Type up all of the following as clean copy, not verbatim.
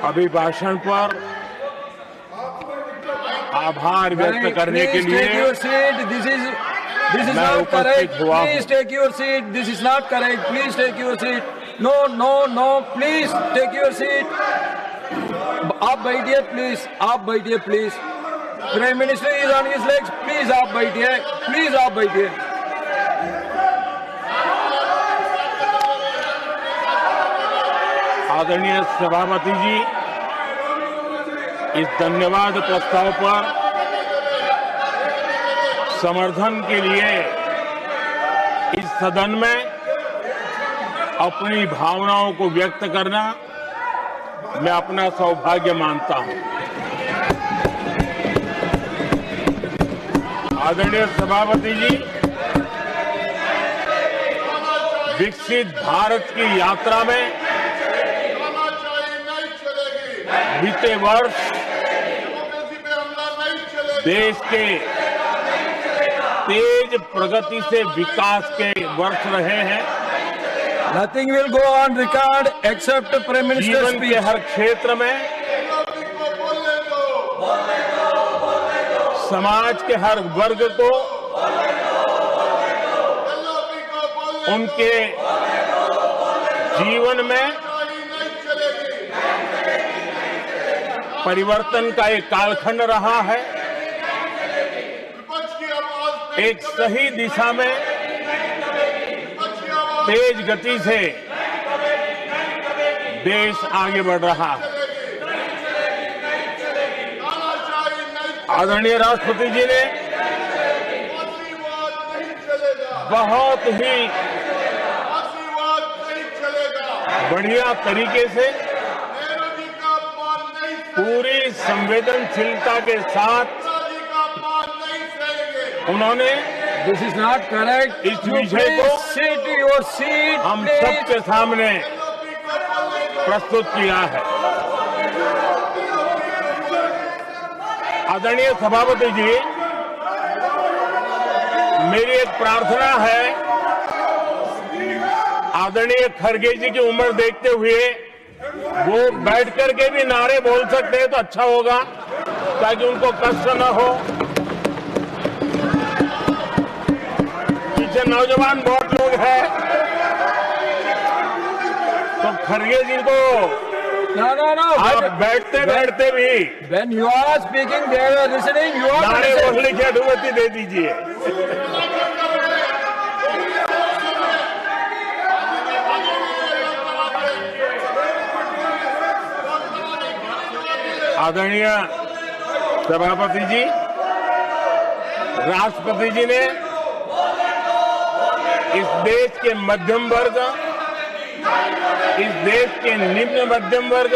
अभिभाषण पर आभार व्यक्त करने के लिए मैं उपस्थित हुआ हूं। Please take your seat. This is not correct. Please take your seat. No, no, no. Please take your seat. आप बैठिए प्लीज, आप बैठिए please. Prime minister is on his legs. Please आप बैठिए, प्लीज आप बैठिए। आदरणीय सभापति जी, इस धन्यवाद प्रस्ताव पर समर्थन के लिए इस सदन में अपनी भावनाओं को व्यक्त करना मैं अपना सौभाग्य मानता हूं। आदरणीय सभापति जी, विकसित भारत की यात्रा में बीते वर्ष देश के तेज प्रगति से विकास के वर्ष रहे हैं। Nothing will go on record except Prime Minister's जीवन speech. के हर क्षेत्र में, समाज के हर वर्ग को उनके जीवन में परिवर्तन का एक कालखंड रहा है। एक सही दिशा में तेज गति से देश आगे बढ़ रहा है। आदरणीय राष्ट्रपति जी ने बहुत ही बढ़िया तरीके से पूरी संवेदनशीलता के साथ उन्होंने This is not correct. इस विषय को Sit your seat. हम please. सबके सामने प्रस्तुत किया है। आदरणीय सभापति जी, मेरी एक प्रार्थना है, आदरणीय खड़गे जी की उम्र देखते हुए वो बैठ करके भी नारे बोल सकते हैं तो अच्छा होगा, ताकि उनको कष्ट न हो। पीछे नौजवान बहुत लोग हैं, तो खड़गे जी को No. आप बैठते बैठते भी When you are speaking, they are listening. You are नारे listening. बोलने की अनुमति दे दीजिए। आदरणीय सभापति जी, राष्ट्रपति जी ने इस देश के मध्यम वर्ग, इस देश के निम्न मध्यम वर्ग,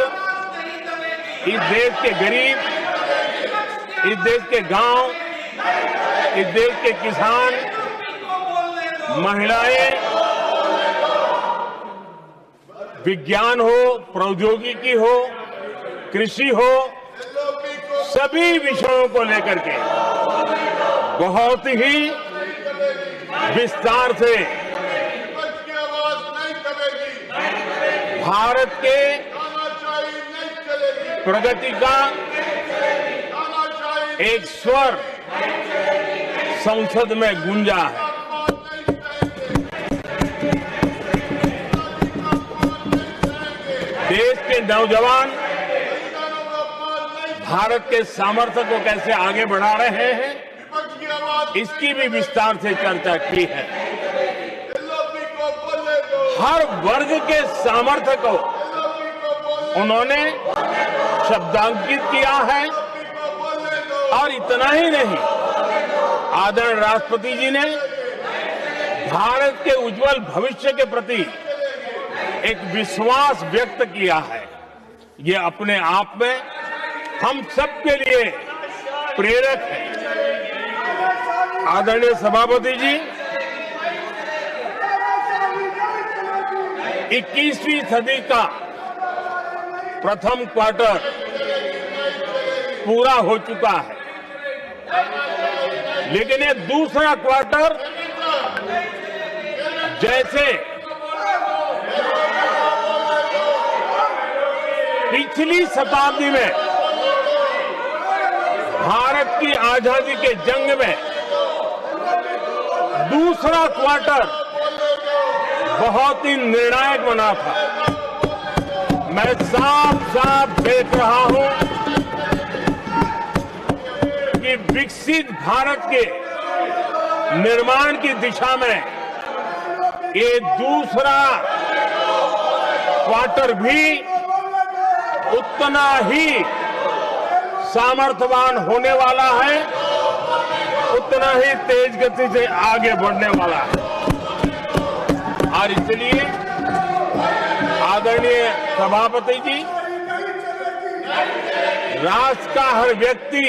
इस देश के गरीब, इस देश के गांव, इस देश के किसान, महिलाएं, विज्ञान हो, प्रौद्योगिकी हो, कृषि हो, सभी विषयों को लेकर के बहुत ही विस्तार से भारत के प्रगति का एक स्वर संसद में गूंजा है। देश के नौजवान भारत के सामर्थ्य को कैसे आगे बढ़ा रहे हैं, इसकी भी विस्तार से चर्चा की है। हर वर्ग के सामर्थ्य को उन्होंने शब्दांकित किया है। और इतना ही नहीं, आदरणीय राष्ट्रपति जी ने भारत के उज्जवल भविष्य के प्रति एक विश्वास व्यक्त किया है। ये अपने आप में हम सबके लिए प्रेरक है। आदरणीय सभापति जी, 21वीं सदी का प्रथम क्वार्टर पूरा हो चुका है, लेकिन ये दूसरा क्वार्टर जैसे पिछली शताब्दी में भारत की आजादी के जंग में दूसरा क्वार्टर बहुत ही निर्णायक बना था। मैं साफ साफ देख रहा हूं कि विकसित भारत के निर्माण की दिशा में ये दूसरा क्वार्टर भी उतना ही सामर्थ्यवान होने वाला है, उतना ही तेज गति से आगे बढ़ने वाला है। और इसलिए आदरणीय सभापति जी, राष्ट्र का हर व्यक्ति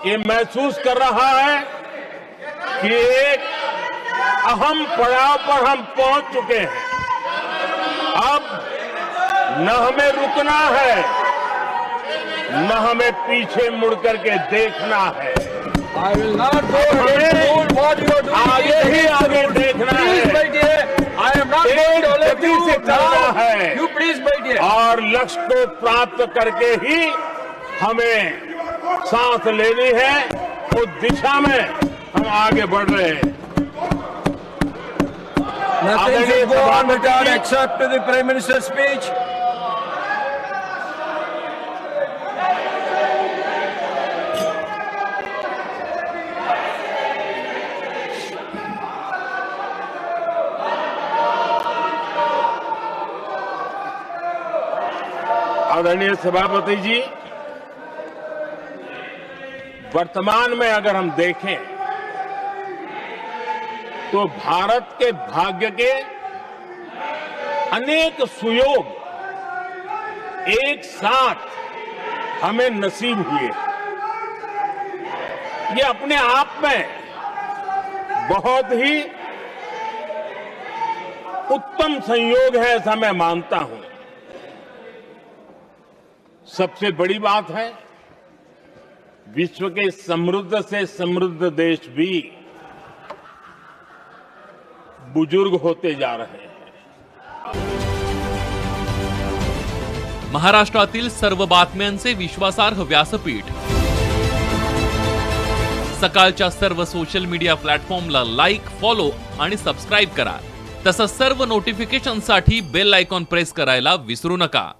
ये महसूस कर रहा है कि एक अहम पड़ाव पर हम पहुंच चुके हैं। अब न हमें रुकना है, न हमें पीछे मुड़ करके देखना है। I will not go ahead and do what you are doing. आगे ही आगे देखना Please, my है, dear. I am not going to let गति you से चलना now. है। You please, my dear. और लक्ष्य को प्राप्त करके ही हमें सांस लेनी है। उस दिशा में हम आगे बढ़ रहे हैं। Nothing should go on without except to the Prime Minister's speech. आदरणीय सभापति जी, वर्तमान में अगर हम देखें तो भारत के भाग्य के अनेक सुयोग एक साथ हमें नसीब हुए। ये अपने आप में बहुत ही उत्तम संयोग है, ऐसा मैं मानता हूं। सबसे बड़ी बात है, विश्व के समृद्ध से समृद्ध देश भी बुजुर्ग होते जा रहे हैं। महाराष्ट्रातील सर्व बातम्यांचे विश्वासार्ह व्यासपीठ सकाळच्या सर्व सोशल मीडिया प्लॅटफॉर्मला लाईक, फॉलो आणि सबस्क्राईब करा। तसंच सर्व नोटिफिकेशनसाठी बेल आयकॉन प्रेस करायला विसरू नका।